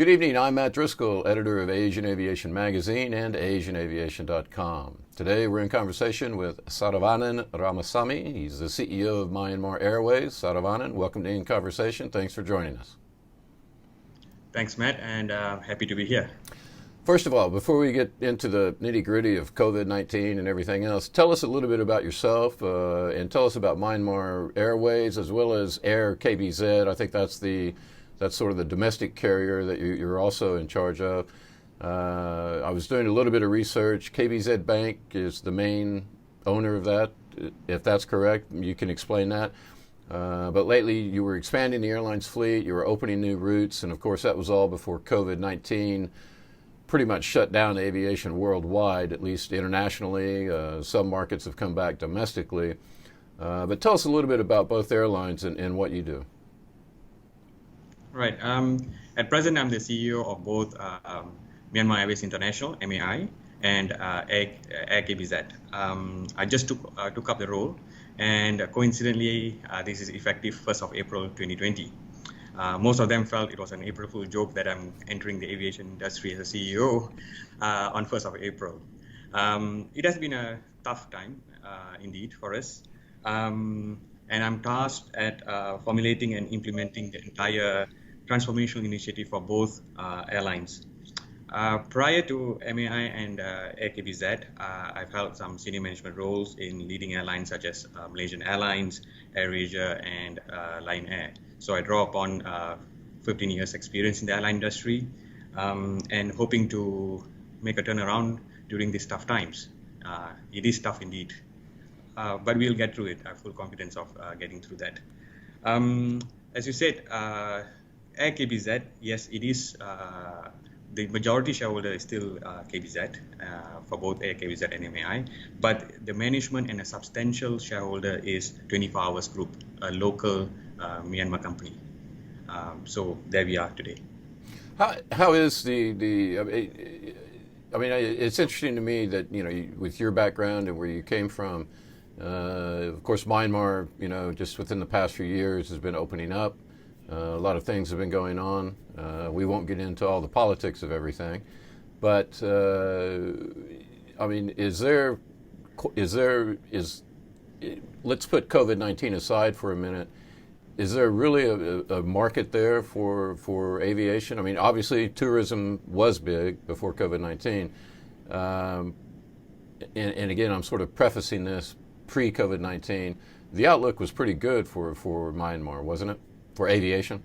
Good evening, I'm Matt Driskill, editor of Asian Aviation Magazine and AsianAviation.com. Today we're in conversation with Saravanan Ramasamy. He's the CEO of Myanmar Airways. Saravanan, welcome to In Conversation. Thanks for joining us. Thanks, Matt, and happy to be here. First of all, before we get into the nitty-gritty of COVID-19 and everything else, tell us a little bit about yourself and tell us about Myanmar Airways as well as Air KBZ. I think that's sort of the domestic carrier that you're also in charge of. I was doing a little bit of research. KBZ Bank is the main owner of that, if that's correct. You can explain that. But lately you were expanding the airline's fleet, you were opening new routes, and of course that was all before COVID-19 pretty much shut down aviation worldwide, at least internationally. Some markets have come back domestically. But tell us a little bit about both airlines and what you do. Right. At present, I'm the CEO of both Myanmar Airways International (MAI) and Air KBZ. I just took up the role, and coincidentally, this is effective 1st of April 2020. Most of them felt it was an April Fool joke that I'm entering the aviation industry as a CEO on 1st of April. It has been a tough time indeed for us. And I'm tasked at formulating and implementing the entire transformational initiative for both airlines. Prior to MAI and Air KBZ, I've held some senior management roles in leading airlines such as Malaysian Airlines, AirAsia, and Lion Air. So I draw upon 15 years experience in the airline industry and hoping to make a turnaround during these tough times. It is tough indeed, but we'll get through it. I have full confidence of getting through that. As you said, Air KBZ, yes, it is. The majority shareholder is still KBZ for both Air KBZ and MAI, but the management and a substantial shareholder is 24 Hours Group, a local Myanmar company. So there we are today. How is I mean, it's interesting to me that, with your background and where you came from, of course, Myanmar, just within the past few years has been opening up. A lot of things have been going on. We won't get into all the politics of everything, but I mean, let's put COVID-19 aside for a minute. Is there really a market there for aviation? I mean, obviously tourism was big before COVID-19. And again, I'm sort of prefacing this pre-COVID-19. The outlook was pretty good for Myanmar, wasn't it? For aviation?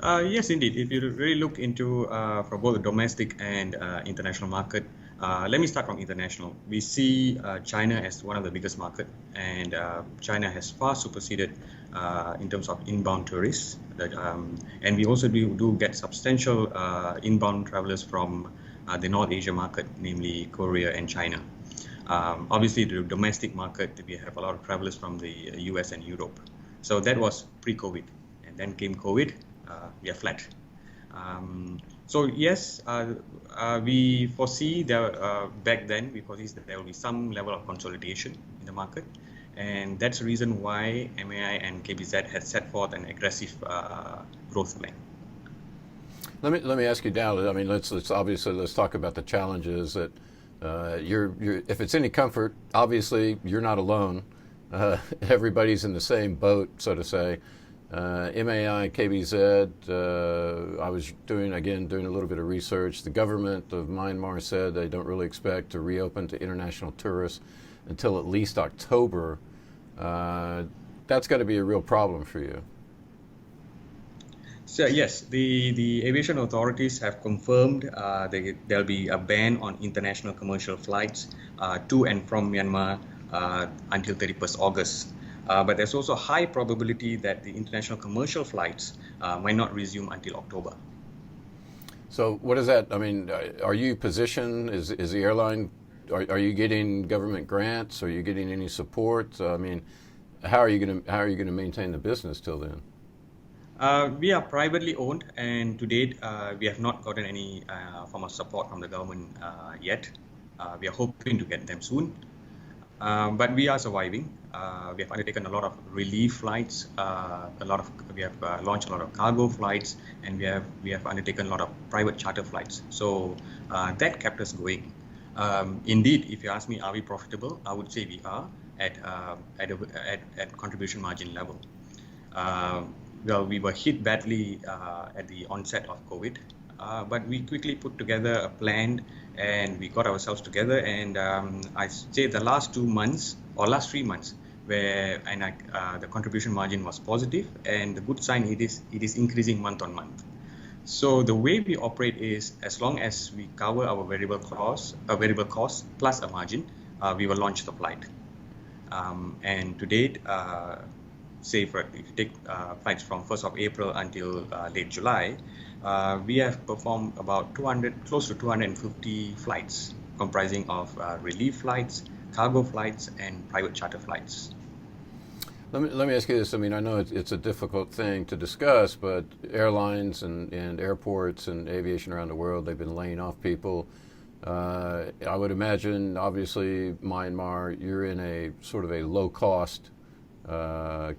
Yes, indeed. If you really look into for both the domestic and international market, let me start from international. We see China as one of the biggest market, and China has far superseded in terms of inbound tourists. And we also do get substantial inbound travelers from the North Asia market, namely Korea and China. Obviously, the domestic market, we have a lot of travelers from the US and Europe. So that was pre-COVID, and then came COVID, we are flat. So yes, we foresee back then, we foresee that there will be some level of consolidation in the market, and that's the reason why MAI and KBZ had set forth an aggressive growth plan. Let me ask you now. I mean, let's talk about the challenges that if it's any comfort, obviously you're not alone. Everybody's in the same boat, so to say. MAI, KBZ, I was doing a little bit of research. The government of Myanmar said they don't really expect to reopen to international tourists until at least October. That's got to be a real problem for you. So yes, the aviation authorities have confirmed there'll be a ban on international commercial flights to and from Myanmar until 31st August. But there's also a high probability that the international commercial flights might not resume until October. So what does that, I mean, are you positioned, is the airline, are you getting government grants? Are you getting any support? I mean, how are you going to maintain the business till then? We are privately owned, and to date, we have not gotten any form of support from the government yet. We are hoping to get them soon. But we are surviving. We have undertaken a lot of relief flights. We have launched a lot of cargo flights, and we have undertaken a lot of private charter flights. So that kept us going. Indeed, if you ask me, are we profitable? I would say we are at contribution margin level. Well, we were hit badly at the onset of COVID, but we quickly put together a plan and we got ourselves together. And I say the last 2 months or last 3 months, the contribution margin was positive, and the good sign it is increasing month on month. So the way we operate is, as long as we cover our variable costs plus a margin, we will launch the flight. And to date, say if you take flights from 1st of April until late July, we have performed about close to 250 flights, comprising of relief flights, cargo flights, and private charter flights. Let me ask you this. I mean, I know it's a difficult thing to discuss, but airlines and airports and aviation around the world, they've been laying off people. I would imagine, obviously, Myanmar, you're in a sort of a low-cost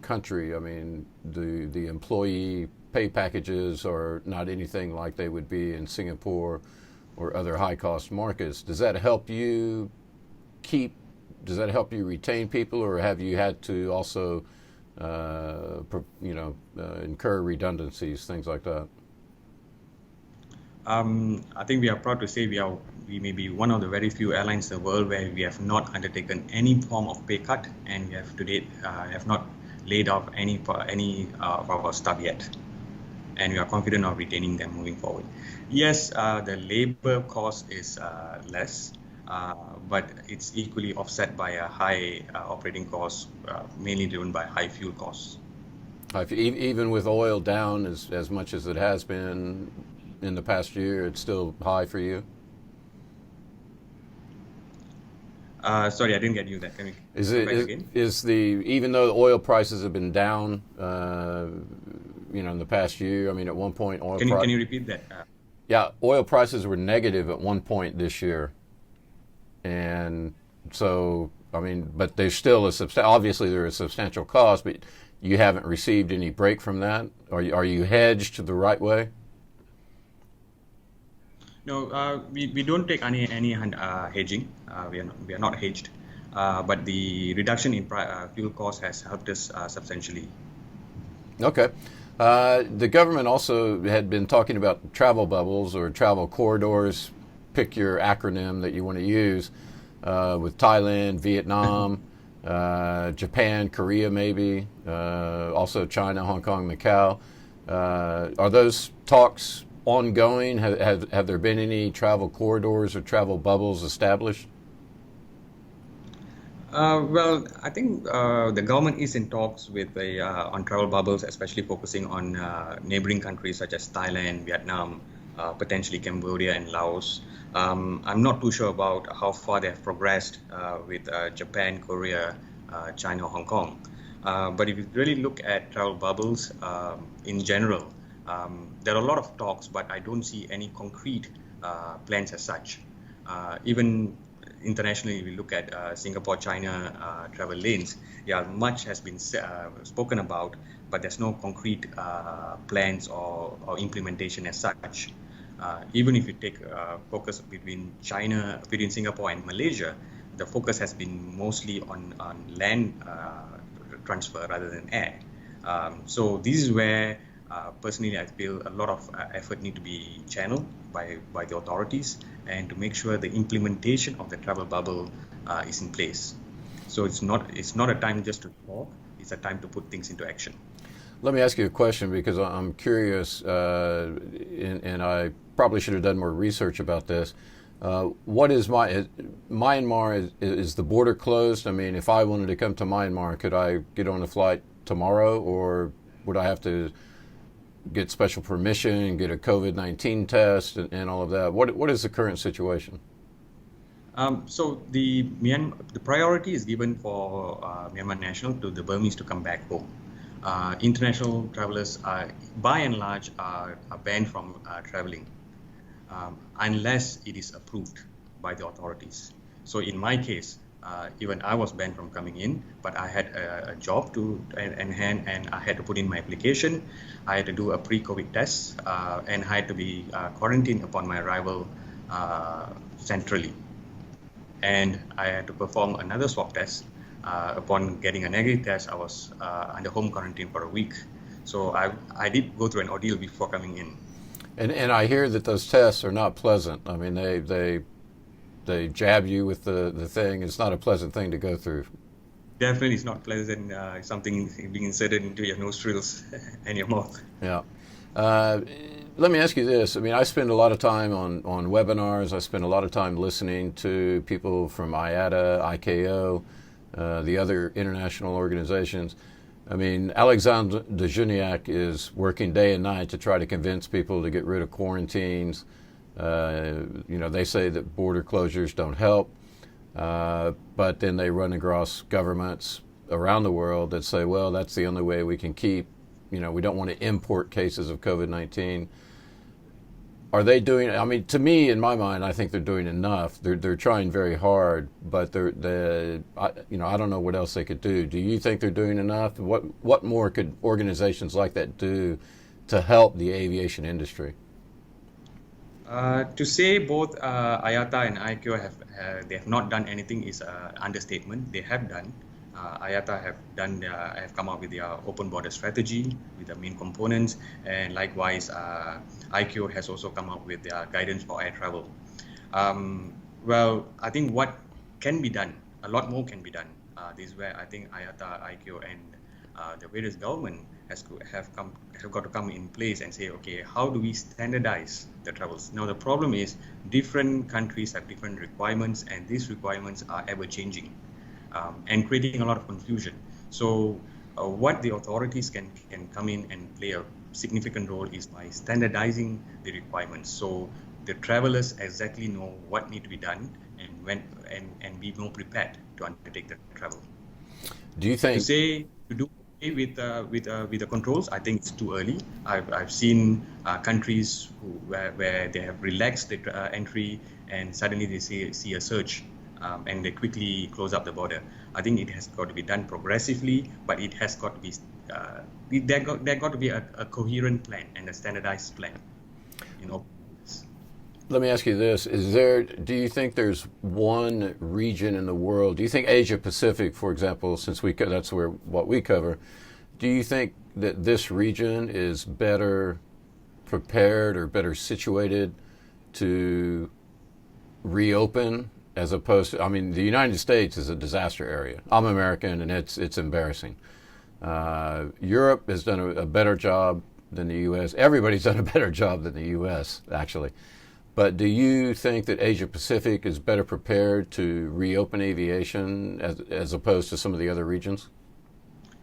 country. I mean, the employee pay packages are not anything like they would be in Singapore or other high-cost markets. Does that help you retain people, or have you had to also, incur redundancies, things like that? I think we are proud to say we may be one of the very few airlines in the world where we have not undertaken any form of pay cut, and we have to date have not laid off any of our staff yet, and we are confident of retaining them moving forward. Yes, the labor cost is less, but it's equally offset by a high operating cost, mainly driven by high fuel costs. Even with oil down as much as it has been in the past year, it's still high for you? Sorry, I didn't get you that. Can we even though the oil prices have been down, in the past year? I mean, at one point, Can you repeat that? Yeah, oil prices were negative at one point this year, and so I mean, but there's still obviously there is substantial cost, but you haven't received any break from that. Are you hedged the right way? No, we don't take any hedging. We are not hedged, but the reduction in fuel cost has helped us substantially. Okay. The government also had been talking about travel bubbles or travel corridors. Pick your acronym that you want to use, with Thailand, Vietnam, Japan, Korea, maybe, also China, Hong Kong, Macau. Are those talks ongoing? Have there been any travel corridors or travel bubbles established? Well, I think the government is in talks with on travel bubbles, especially focusing on neighboring countries such as Thailand, Vietnam, potentially Cambodia and Laos. I'm not too sure about how far they have progressed with Japan, Korea, China, Hong Kong. But if you really look at travel bubbles in general, there are a lot of talks, but I don't see any concrete plans as such. Even internationally, we look at Singapore-China travel lanes. Yeah, much has been spoken about, but there's no concrete plans or implementation as such. Even if you take focus between Singapore and Malaysia, the focus has been mostly on land transfer rather than air. So this is where personally I feel a lot of effort need to be channeled by the authorities, and to make sure the implementation of the travel bubble is in place. So it's not a time just to talk, it's a time to put things into action. Let me ask you a question, because I'm curious, and I probably should have done more research about this. What is Myanmar? Is the border closed? I mean, if I wanted to come to Myanmar, could I get on a flight tomorrow, or would I have to get special permission and get a COVID-19 test and all of that? What is the current situation? So the priority is given for Myanmar national to the Burmese to come back home. International travelers by and large are banned from traveling unless it is approved by the authorities. So in my case, even I was banned from coming in, but I had a job in hand, and I had to put in my application. I had to do a pre-COVID test, and I had to be quarantined upon my arrival centrally. And I had to perform another swab test. Upon getting a negative test, I was under home quarantine for a week. So I did go through an ordeal before coming in. And I hear that those tests are not pleasant. I mean, they jab you with the thing. It's not a pleasant thing to go through. Definitely, it's not pleasant. Something being inserted into your nostrils and your mouth. Yeah. Let me ask you this. I mean, I spend a lot of time on webinars. I spend a lot of time listening to people from IATA, ICAO, the other international organizations. I mean, Alexandre de Juniac is working day and night to try to convince people to get rid of quarantines. They say that border closures don't help, but then they run across governments around the world that say, well, that's the only way we can keep, we don't want to import cases of COVID-19. Are they doing, I mean, to me, in my mind, I think they're doing enough. They're trying very hard, but I don't know what else they could do. Do you think they're doing enough? What more could organizations like that do to help the aviation industry? To say both IATA and ICAO have not done anything is an understatement. They have done. IATA have come up with their open border strategy with the main components, and likewise ICAO has also come up with their guidance for air travel. Well, I think what can be done, a lot more can be done. This is where I think IATA, ICAO, and the various government have got to come in place and say, okay, how do we standardize the travels? Now the problem is different countries have different requirements, and these requirements are ever changing. And creating a lot of confusion. So what the authorities can come in and play a significant role is by standardizing the requirements. So the travelers exactly know what need to be done and when and be more prepared to undertake the travel. Do you think to do away with the controls? I think it's too early. I've seen countries where they have relaxed the entry, and suddenly they see a surge. And they quickly close up the border. I think it has got to be done progressively, but it has got to be there got to be a coherent plan and a standardized plan. Let me ask you this: do you think there's one region in the world? Do you think Asia Pacific, for example, since that's what we cover? Do you think that this region is better prepared or better situated to reopen? As opposed to, I mean, the United States is a disaster area. I'm American, and it's embarrassing. Europe has done a better job than the U.S. Everybody's done a better job than the U.S., actually. But do you think that Asia Pacific is better prepared to reopen aviation as opposed to some of the other regions?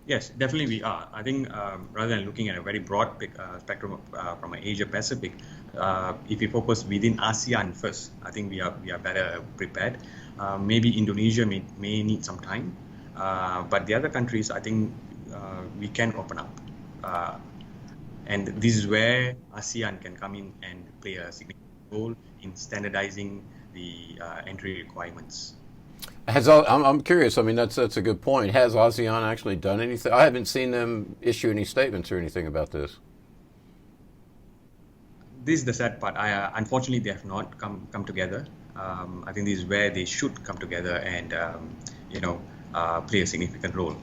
Yes, definitely we are. I think rather than looking at a very broad spectrum from Asia Pacific, if we focus within ASEAN first, I think we are better prepared. Maybe Indonesia may need some time, but the other countries, I think we can open up. And this is where ASEAN can come in and play a significant role in standardizing the entry requirements. I'm curious. I mean, that's a good point. Has ASEAN actually done anything? I haven't seen them issue any statements or anything about this. This is the sad part. Unfortunately, they have not come together. I think this is where they should come together and play a significant role.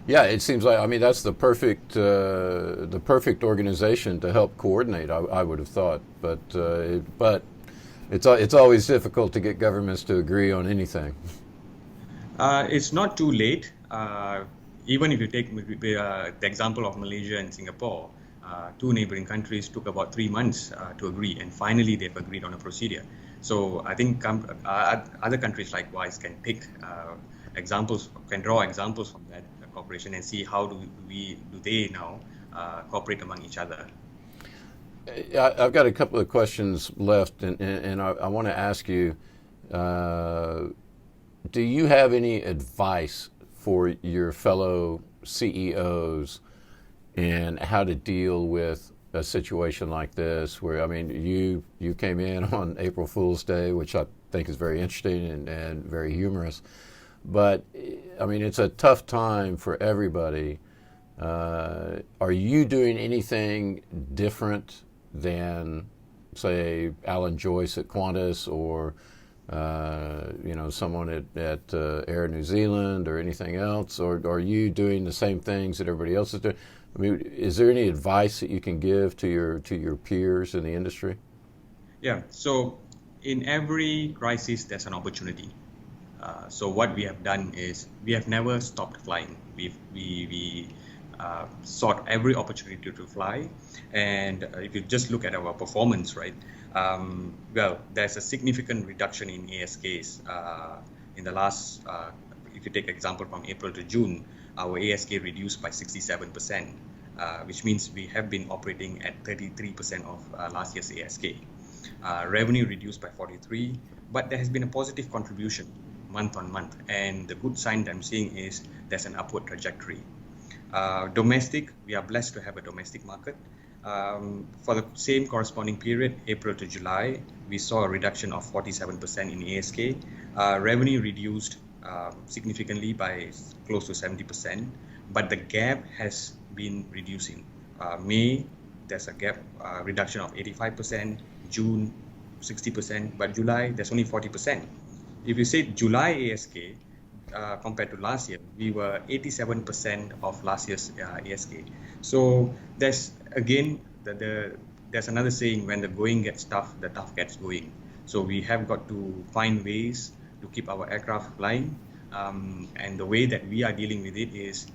Yeah, it seems like, I mean, that's the perfect organization to help coordinate. I would have thought, but it's always difficult to get governments to agree on anything. It's not too late. Even if you take the example of Malaysia and Singapore, two neighboring countries took about 3 months to agree, and finally they've agreed on a procedure. So I think other countries likewise can pick examples, can draw examples from that cooperation and see how do they now cooperate among each other. I've got a couple of questions left, and I want to ask you, do you have any advice for your fellow CEOs in how to deal with a situation like this where, I mean, you came in on April Fool's Day, which I think is very interesting and very humorous. But I mean, it's a tough time for everybody. Are you doing anything different than, say, Alan Joyce at Qantas, or someone at Air New Zealand, or anything else? Or are you doing the same things that everybody else is doing? I mean, is there any advice that you can give to your peers in the industry? Yeah. So in every crisis, there's an opportunity. So what we have done is we have never stopped flying. We sought every opportunity to fly, and if you just look at our performance, right? There's a significant reduction in ASKs in the last. If you take example from April to June, our ASK reduced by 67%, which means we have been operating at 33% of last year's ASK. Revenue reduced by 43%, but there has been a positive contribution month on month, and the good sign that I'm seeing is there's an upward trajectory. Domestic, we are blessed to have a domestic market. For the same corresponding period, April to July, we saw a reduction of 47% in ASK. Revenue reduced significantly by close to 70%, but the gap has been reducing. May, there's a gap reduction of 85%, June 60%, but July, there's only 40%. If you say July ASK, compared to last year, we were 87% of last year's ASK. So there's again there's another saying: when the going gets tough, the tough gets going. So we have got to find ways to keep our aircraft flying, and the way that we are dealing with it is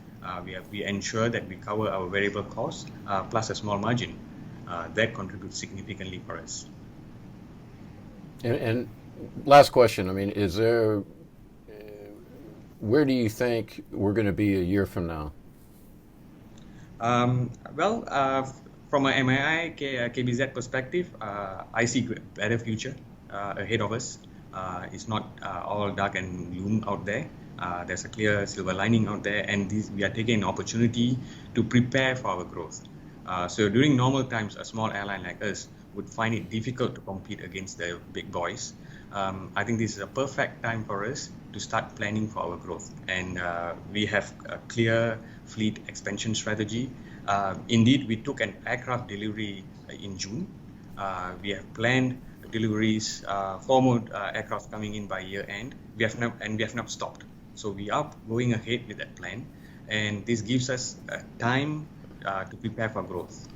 we ensure that we cover our variable costs plus a small margin. That contributes significantly for us. And last question. I mean, where do you think we're going to be a year from now? From a MAI KBZ perspective, I see a better future ahead of us. It's not all dark and gloom out there. There's a clear silver lining out there, and we are taking an opportunity to prepare for our growth. So during normal times, a small airline like us would find it difficult to compete against the big boys. I think this is a perfect time for us to start planning for our growth, and we have a clear fleet expansion strategy. Indeed, we took an aircraft delivery in June. We have planned deliveries, 4 more aircraft coming in by year end. We have not stopped. So we are going ahead with that plan, and this gives us time to prepare for growth.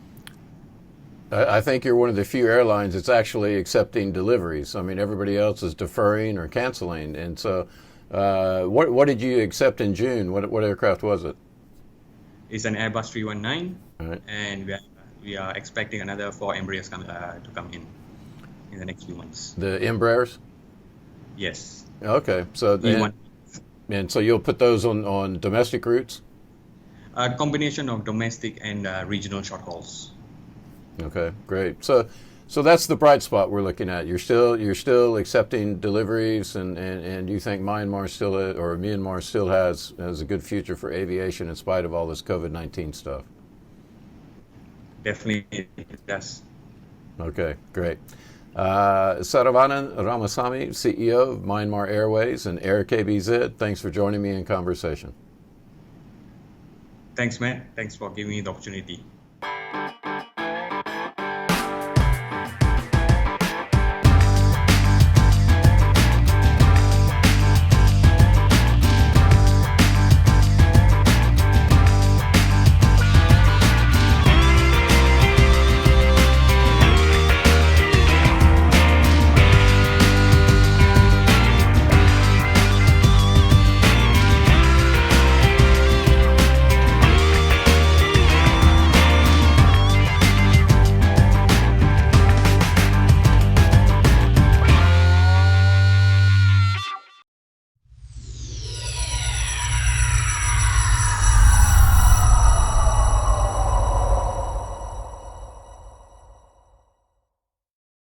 I think you're one of the few airlines that's actually accepting deliveries. I mean, everybody else is deferring or canceling. And so, what did you accept in June? What aircraft was it? It's an Airbus 319, right. And we are expecting another 4 Embraers to come in the next few months. The Embraers? Yes. Okay. So and so you'll put those on domestic routes? A combination of domestic and regional short hauls. Okay, great. So that's the bright spot we're looking at. You're still accepting deliveries, and you think Myanmar still has a good future for aviation in spite of all this COVID-19 stuff. Definitely, it does. Okay, great. Saravanan Ramasamy, CEO of Myanmar Airways and Air KBZ. Thanks for joining me in conversation. Thanks, Matt. Thanks for giving me the opportunity.